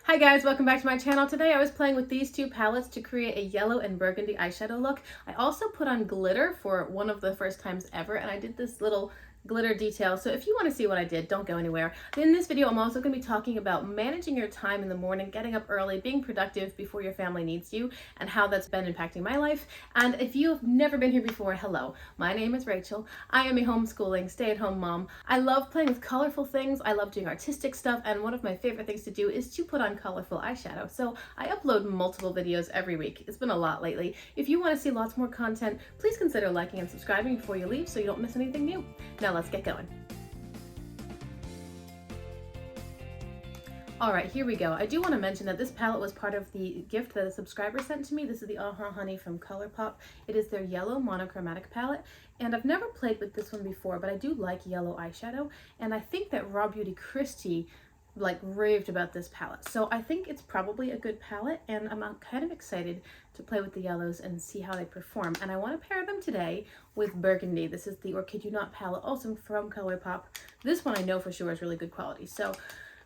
Hi guys, welcome back to my channel. Today I was playing with these two palettes to create a yellow and burgundy eyeshadow look. I also put on glitter for one of the first times ever, and I did this little glitter detail. So if you want to see what I did, don't go anywhere. In this video, I'm also going to be talking about managing your time in the morning, getting up early, being productive before your family needs you, and how that's been impacting my life. And if you've never been here before, hello. My name is Rachel. I am a homeschooling, stay-at-home mom. I love playing with colorful things. I love doing artistic stuff, and one of my favorite things to do is to put on colorful eyeshadow. So I upload multiple videos every week. It's been a lot lately. If you want to see lots more content, please consider liking and subscribing before you leave so you don't miss anything new. Now let's get going. All right, here we go. I do want to mention that this palette was part of the gift that a subscriber sent to me. This is the Honey from ColourPop. It is their yellow monochromatic palette, and I've never played with this one before, but I do like yellow eyeshadow, and I think that Raw Beauty Christie raved about this palette. So I think it's probably a good palette, and I'm kind of excited to play with the yellows and see how they perform. And I want to pair them today with burgundy. This is the Or Kid You Not palette, also from ColourPop. This one I know for sure is really good quality. So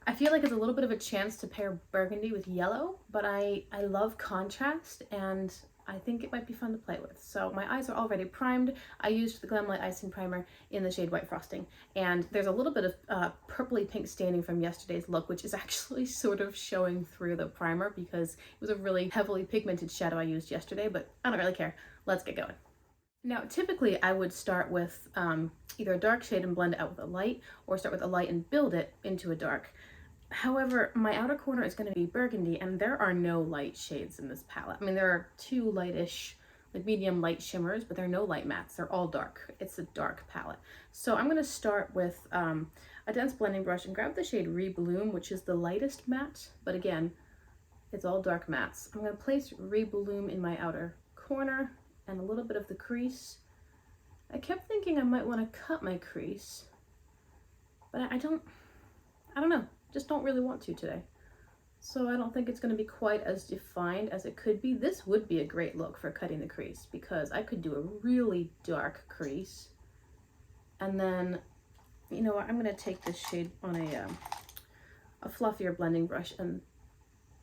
I feel like it's a little bit of a chance to pair burgundy with yellow, but I love contrast, and I think it might be fun to play with. So my eyes are already primed. I used the Glamlight Icing Primer in the shade White Frosting, and there's a little bit of purpley pink staining from yesterday's look, which is actually sort of showing through the primer because it was a really heavily pigmented shadow I used yesterday, but I don't really care. Let's get going. Now, typically I would start with either a dark shade and blend it out with a light, or start with a light and build it into a dark. However, my outer corner is going to be burgundy, and there are no light shades in this palette. I mean, there are two lightish, medium light shimmers, but there are no light mattes. They're all dark. It's a dark palette. So I'm going to start with a dense blending brush and grab the shade Rebloom, which is the lightest matte, but again, it's all dark mattes. I'm going to place Rebloom in my outer corner and a little bit of the crease. I kept thinking I might want to cut my crease, but I don't know. Just don't really want to today. So I don't think it's going to be quite as defined as it could be. This would be a great look for cutting the crease because I could do a really dark crease. And then, you know what, I'm going to take this shade on a fluffier blending brush and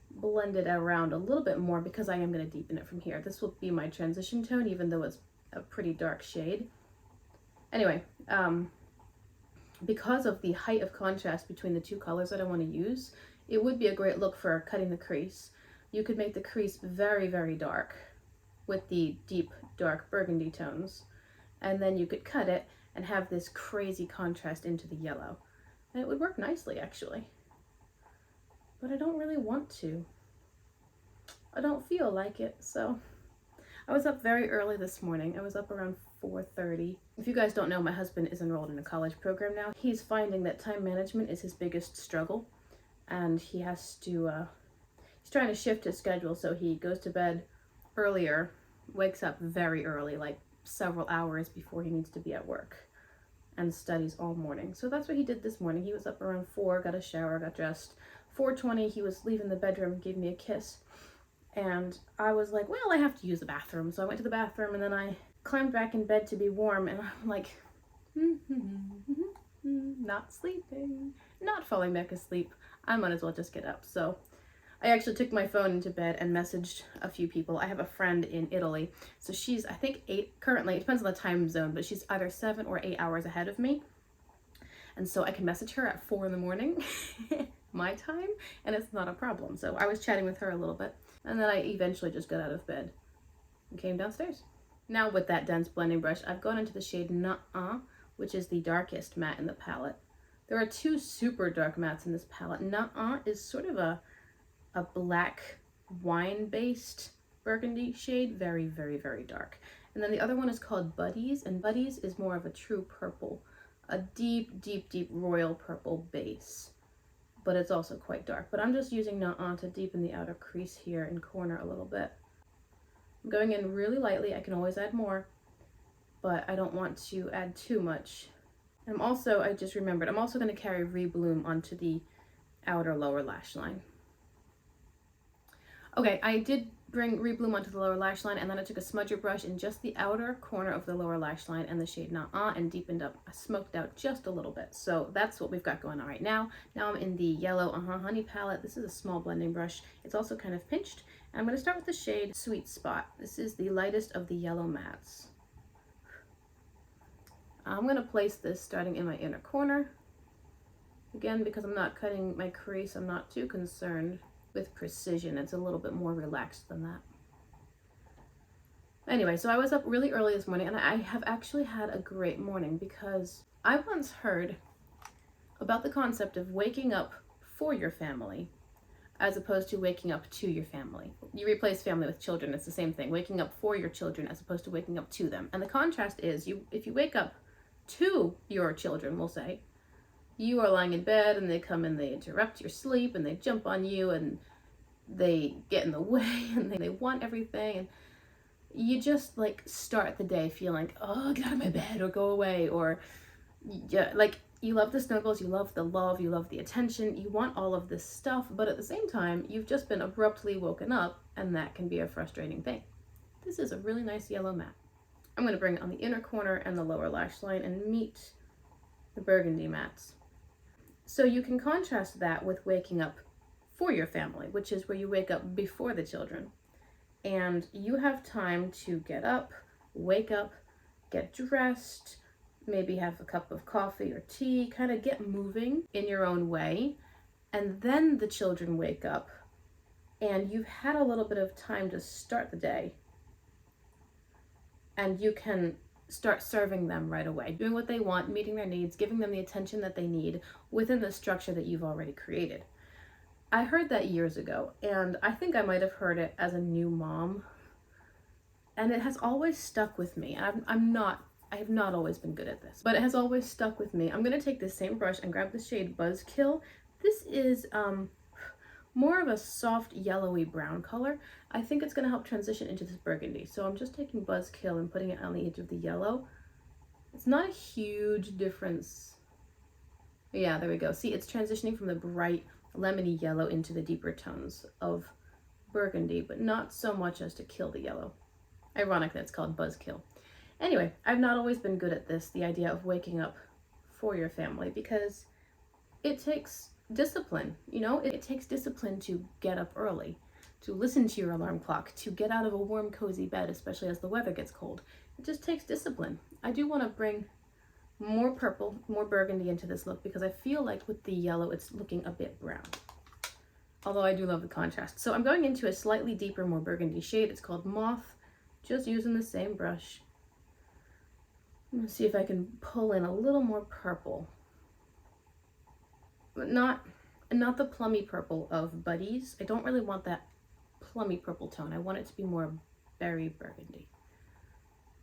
blend it around a little bit more because I am going to deepen it from here. This will be my transition tone, even though it's a pretty dark shade. Anyway, because of the height of contrast between the two colors that I want to use, it would be a great look for cutting the crease. You could make the crease very, very dark with the deep, dark burgundy tones, and then you could cut it and have this crazy contrast into the yellow. And it would work nicely, actually. But I don't really want to. I don't feel like it, so I was up very early this morning. I was up around 4:30. If you guys don't know, my husband is enrolled in a college program now. He's finding that time management is his biggest struggle, and he has to, he's trying to shift his schedule so he goes to bed earlier, wakes up very early, like several hours before he needs to be at work, and studies all morning. So that's what he did this morning. He was up around 4, got a shower, got dressed. 4:20, he was leaving the bedroom, gave me a kiss. And I was like, well, I have to use the bathroom. So I went to the bathroom, and then I climbed back in bed to be warm, and I'm like, not sleeping, not falling back asleep. I might as well just get up. So I actually took my phone into bed and messaged a few people. I have a friend in Italy. So she's, I think, 8 currently. It depends on the time zone, but she's either 7 or 8 hours ahead of me. And so I can message her at 4 in the morning, my time, and it's not a problem. So I was chatting with her a little bit, and then I eventually just got out of bed and came downstairs. Now with that dense blending brush, I've gone into the shade Nuh-Uh, which is the darkest matte in the palette. There are 2 super dark mattes in this palette. Nuh-Uh is sort of a black wine-based burgundy shade, very, very, very dark. And then the other one is called Buddies, and Buddies is more of a true purple, a deep, deep, deep royal purple base, but it's also quite dark. But I'm just using Nuh-Uh to deepen the outer crease here in corner a little bit. I'm going in really lightly. I can always add more, but I don't want to add too much. And I just remembered, I'm also going to carry Rebloom onto the outer lower lash line. Okay, I did bring rebloom onto the lower lash line, and then I took a smudger brush in just the outer corner of the lower lash line and the shade Na and deepened up, I smoked out just a little bit. So that's what we've got going on right now. Now I'm in the yellow Honey palette. This is a small blending brush. It's also kind of pinched. And I'm going to start with the shade Sweet Spot. This is the lightest of the yellow mattes. I'm going to place this starting in my inner corner. Again, because I'm not cutting my crease, I'm not too concerned with precision. It's a little bit more relaxed than that. Anyway, so I was up really early this morning, and I have actually had a great morning because I once heard about the concept of waking up for your family as opposed to waking up to your family. You replace family with children, it's the same thing. Waking up for your children as opposed to waking up to them. And the contrast is, if you wake up to your children, we'll say, you are lying in bed and they come and they interrupt your sleep and they jump on you and they get in the way and they want everything, and you just like start the day feeling, oh, get out of my bed or go away, or yeah, like you love the snuggles, you love the love, you love the attention, you want all of this stuff, but at the same time you've just been abruptly woken up, and that can be a frustrating thing. This is a really nice yellow matte. I'm going to bring it on the inner corner and the lower lash line and meet the burgundy mattes. So you can contrast that with waking up for your family, which is where you wake up before the children. And you have time to get up, wake up, get dressed, maybe have a cup of coffee or tea, kind of get moving in your own way. And then the children wake up and you've had a little bit of time to start the day. And you can start serving them right away, doing what they want, meeting their needs, giving them the attention that they need within the structure that you've already created. I heard that years ago, and I think I might have heard it as a new mom, and it has always stuck with me. I have not always been good at this, but it has always stuck with me. I'm going to take this same brush and grab the shade Buzzkill. This is more of a soft yellowy brown color. I think it's going to help transition into this burgundy. So I'm just taking Buzzkill and putting it on the edge of the yellow. It's not a huge difference. Yeah, there we go. See, it's transitioning from the bright lemony yellow into the deeper tones of burgundy, but not so much as to kill the yellow. Ironic that it's called Buzzkill. Anyway, I've not always been good at this, the idea of waking up for your family, because it takes discipline, you know? It takes discipline to get up early, to listen to your alarm clock, to get out of a warm, cozy bed, especially as the weather gets cold. It just takes discipline. I do want to bring more purple, more burgundy into this look because I feel like with the yellow, it's looking a bit brown. Although I do love the contrast. So I'm going into a slightly deeper, more burgundy shade. It's called Moth, just using the same brush. I'm gonna see if I can pull in a little more purple. But not the plummy purple of Buddies. I don't really want that plummy purple tone. I want it to be more berry burgundy.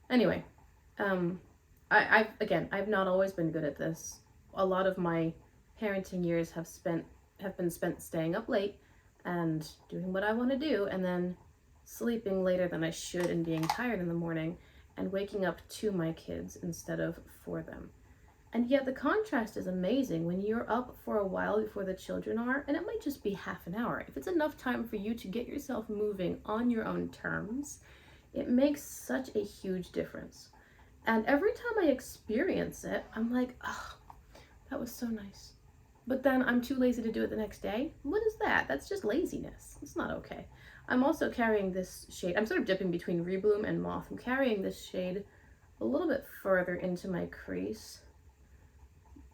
Anyway, I've not always been good at this. A lot of my parenting years have been spent staying up late and doing what I want to do, and then sleeping later than I should and being tired in the morning and waking up to my kids instead of for them. And yet the contrast is amazing when you're up for a while before the children are, and it might just be half an hour. If it's enough time for you to get yourself moving on your own terms, it makes such a huge difference. And every time I experience it, I'm like, oh, that was so nice. But then I'm too lazy to do it the next day. What is that? That's just laziness. It's not okay. I'm also carrying this shade. I'm sort of dipping between Rebloom and Moth. I'm carrying this shade a little bit further into my crease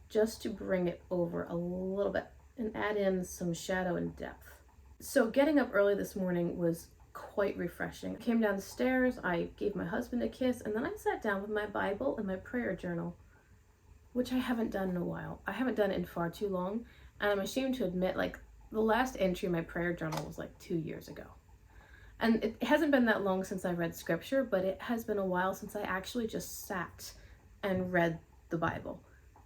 just to bring it over a little bit and add in some shadow and depth. So getting up early this morning was quite refreshing. I came downstairs, I gave my husband a kiss, and then I sat down with my Bible and my prayer journal, which I haven't done in a while. I haven't done it in far too long, and I'm ashamed to admit, like, the last entry in my prayer journal was like 2 years ago. And it hasn't been that long since I read scripture, but it has been a while since I actually just sat and read the Bible.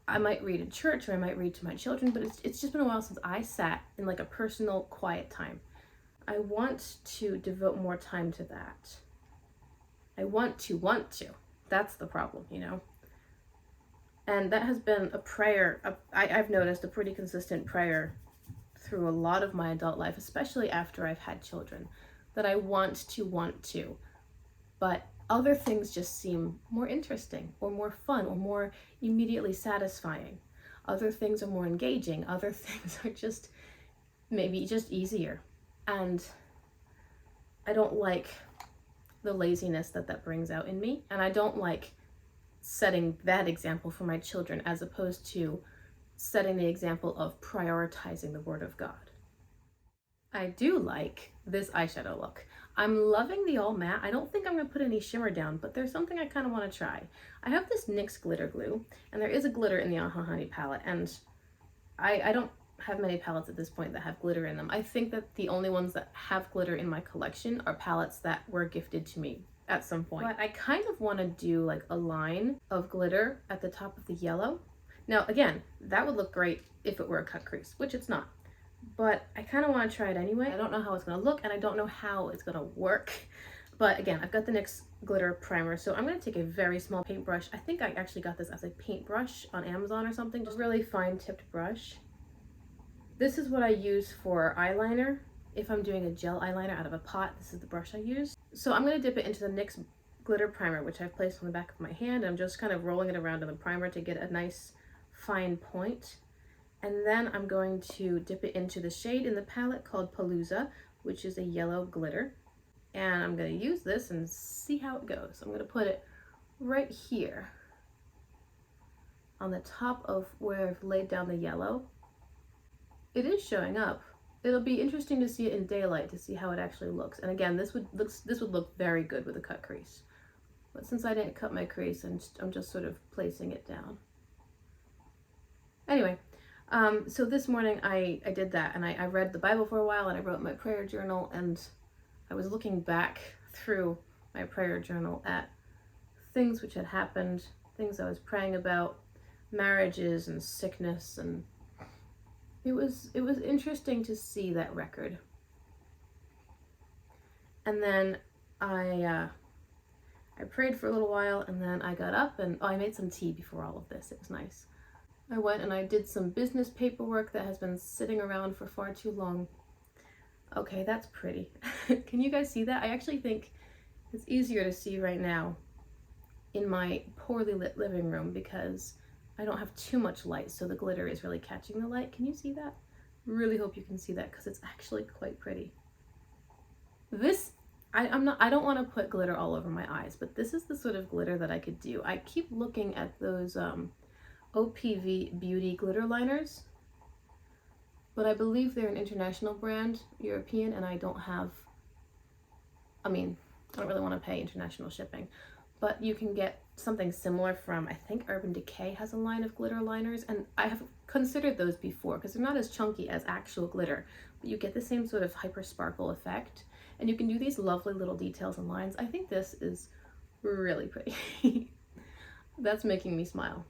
I might read at church or I might read to my children, but it's just been a while since I sat in like a personal quiet time. I want to devote more time to that. I want to. That's the problem, you know? And that has been a prayer, I've noticed a pretty consistent prayer through a lot of my adult life, especially after I've had children. that I want to, but other things just seem more interesting or more fun or more immediately satisfying. Other things are more engaging. Other things are just maybe just easier. And I don't like the laziness that brings out in me. And I don't like setting that example for my children as opposed to setting the example of prioritizing the Word of God. I do like this eyeshadow look. I'm loving the all matte. I don't think I'm gonna put any shimmer down, but there's something I kind of want to try. I have this NYX glitter glue, and there is a glitter in the Aha Honey palette, and I don't have many palettes at this point that have glitter in them. I think that the only ones that have glitter in my collection are palettes that were gifted to me at some point. But I kind of want to do like a line of glitter at the top of the yellow. Now, again, that would look great if it were a cut crease, which it's not. But I kind of want to try it anyway. I don't know how it's going to look, and I don't know how it's going to work. But again, I've got the NYX glitter primer, so I'm going to take a very small paintbrush. I think I actually got this as a paintbrush on Amazon or something. Just a really fine tipped brush. This is what I use for eyeliner. If I'm doing a gel eyeliner out of a pot, this is the brush I use. So I'm going to dip it into the NYX glitter primer, which I've placed on the back of my hand. I'm just kind of rolling it around in the primer to get a nice fine point. And then I'm going to dip it into the shade in the palette called Palooza, which is a yellow glitter. And I'm going to use this and see how it goes. I'm going to put it right here on the top of where I've laid down the yellow. It is showing up. It'll be interesting to see it in daylight to see how it actually looks. And again, this would look very good with a cut crease. But since I didn't cut my crease, I'm just sort of placing it down. Anyway, so this morning I did that, and I read the Bible for a while, and I wrote my prayer journal, and I was looking back through my prayer journal at things which had happened, things I was praying about, marriages and sickness, and it was interesting to see that record. And then I prayed for a little while, and then I got up and I made some tea before all of this. It was nice. I went and I did some business paperwork that has been sitting around for far too long. Okay, that's pretty. Can you guys see that? I actually think it's easier to see right now in my poorly lit living room because I don't have too much light, so the glitter is really catching the light. Can you see that? Really hope you can see that because it's actually quite pretty. This, I don't want to put glitter all over my eyes, but this is the sort of glitter that I could do. I keep looking at those OPV Beauty glitter liners, but I believe they're an international brand, European, and I don't really want to pay international shipping, but you can get something similar from, I think Urban Decay has a line of glitter liners, and I have considered those before because they're not as chunky as actual glitter, but you get the same sort of hyper sparkle effect, and you can do these lovely little details and lines. I think this is really pretty. That's making me smile.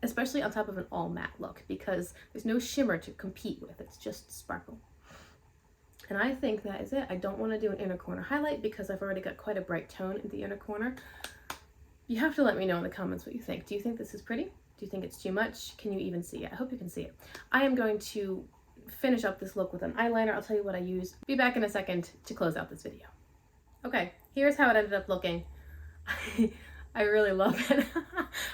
Especially on top of an all matte look because there's no shimmer to compete with, it's just sparkle. And I think that is it. I don't want to do an inner corner highlight because I've already got quite a bright tone in the inner corner. You have to let me know in the comments what you think. Do you think this is pretty? Do you think it's too much? Can you even see it? I hope you can see it. I am going to finish up this look with an eyeliner. I'll tell you what I use. Be back in a second to close out this video. Okay, here's how it ended up looking. I really love it.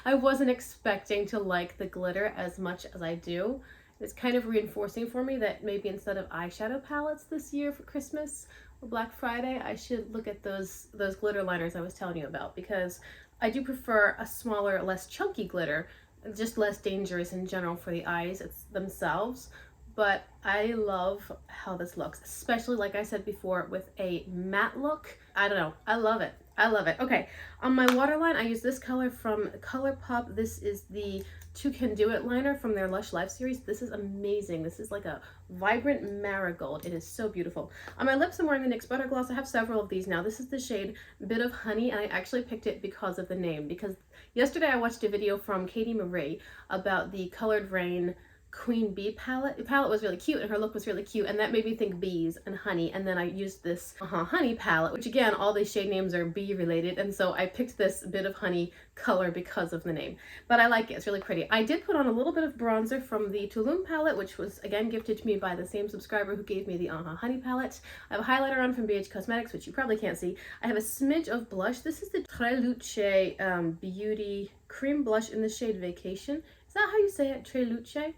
I wasn't expecting to like the glitter as much as I do. It's kind of reinforcing for me that maybe instead of eyeshadow palettes this year for Christmas or Black Friday, I should look at those glitter liners I was telling you about because I do prefer a smaller, less chunky glitter, just less dangerous in general for the eyes themselves. But I love how this looks, especially like I said before with a matte look. I don't know, I love it. I love it. Okay, on my waterline, I use this color from ColourPop. This is the Two Can Do It liner from their Lush Life series. This is amazing. This is like a vibrant marigold. It is so beautiful. On my lips, I'm wearing the NYX Butter Gloss. I have several of these now. This is the shade Bit of Honey, and I actually picked it because of the name. Because yesterday I watched a video from Katie Marie about the Colored Rain Queen Bee palette. The palette was really cute and her look was really cute, and that made me think bees and honey. And then I used this honey palette, which again, all these shade names are bee related, and so I picked this bit of honey color because of the name. But I like it, it's really pretty. I did put on a little bit of bronzer from the Tulum palette, which was again gifted to me by the same subscriber who gave me the honey palette. I have a highlighter on from BH Cosmetics, which you probably can't see. I have a smidge of blush. This is the Très Luce Beauty Cream Blush in the shade Vacation. Is that how you say it? Très Luce?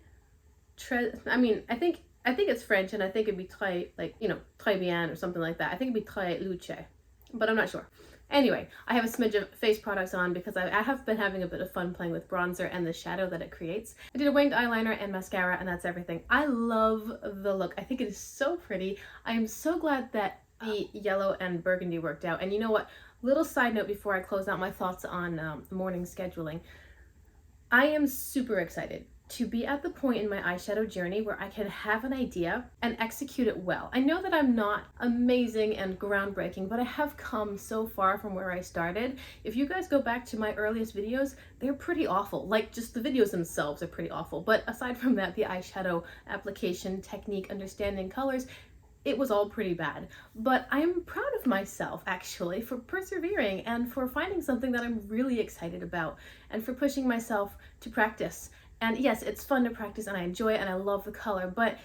I mean, I think it's French, and I think it'd be très, like, you know, très bien or something like that. I think it'd be très luce, but I'm not sure. Anyway, I have a smidge of face products on because I have been having a bit of fun playing with bronzer and the shadow that it creates. I did a winged eyeliner and mascara, and that's everything. I love the look. I think it is so pretty. I am so glad that the yellow and burgundy worked out. And you know what? Little side note before I close out my thoughts on morning scheduling. I am super excited to be at the point in my eyeshadow journey where I can have an idea and execute it well. I know that I'm not amazing and groundbreaking, but I have come so far from where I started. If you guys go back to my earliest videos, they're pretty awful. Like, just the videos themselves are pretty awful. But aside from that, the eyeshadow application, technique, understanding colors, it was all pretty bad. But I'm proud of myself, actually, for persevering and for finding something that I'm really excited about and for pushing myself to practice. And yes, it's fun to practice and I enjoy it and I love the color, but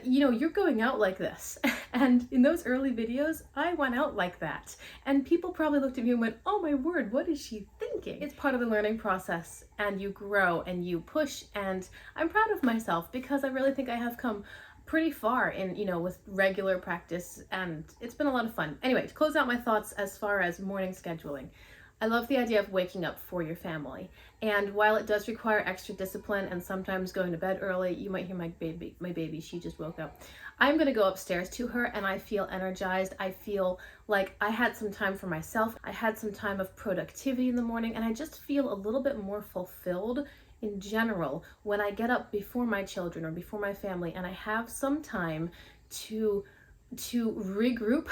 you know, you're going out like this. And in those early videos, I went out like that. And people probably looked at me and went, oh my word, what is she thinking? It's part of the learning process, and you grow and you push, and I'm proud of myself because I really think I have come pretty far in, you know, with regular practice, and it's been a lot of fun. Anyway, to close out my thoughts as far as morning scheduling, I love the idea of waking up for your family. And while it does require extra discipline and sometimes going to bed early, you might hear my baby, she just woke up. I'm gonna go upstairs to her and I feel energized. I feel like I had some time for myself. I had some time of productivity in the morning, and I just feel a little bit more fulfilled in general when I get up before my children or before my family and I have some time to regroup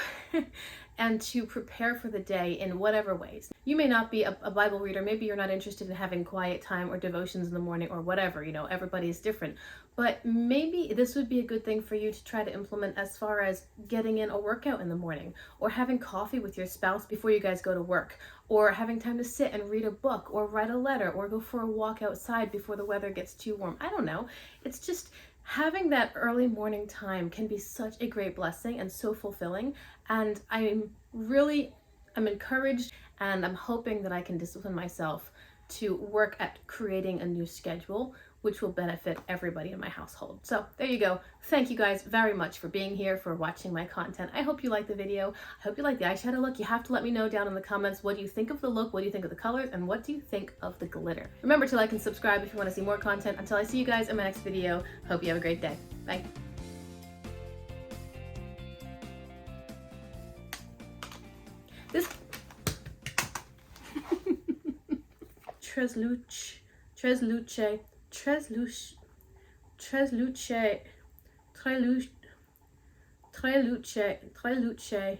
and to prepare for the day in whatever ways. You may not be a Bible reader, maybe you're not interested in having quiet time or devotions in the morning or whatever, you know, everybody is different. But maybe this would be a good thing for you to try to implement as far as getting in a workout in the morning, or having coffee with your spouse before you guys go to work, or having time to sit and read a book or write a letter or go for a walk outside before the weather gets too warm. I don't know. It's just having that early morning time can be such a great blessing and so fulfilling. And I'm encouraged, and I'm hoping that I can discipline myself to work at creating a new schedule which will benefit everybody in my household. So there you go. Thank you guys very much for being here, for watching my content. I hope you liked the video. I hope you like the eyeshadow look. You have to let me know down in the comments, what do you think of the look, what do you think of the colors, and what do you think of the glitter? Remember to like and subscribe if you want to see more content. Until I see you guys in my next video, hope you have a great day. Bye. This Très Luce, Très Luce, Très Luce, Très Luce, Très Luce, Très Luce, Très Luce.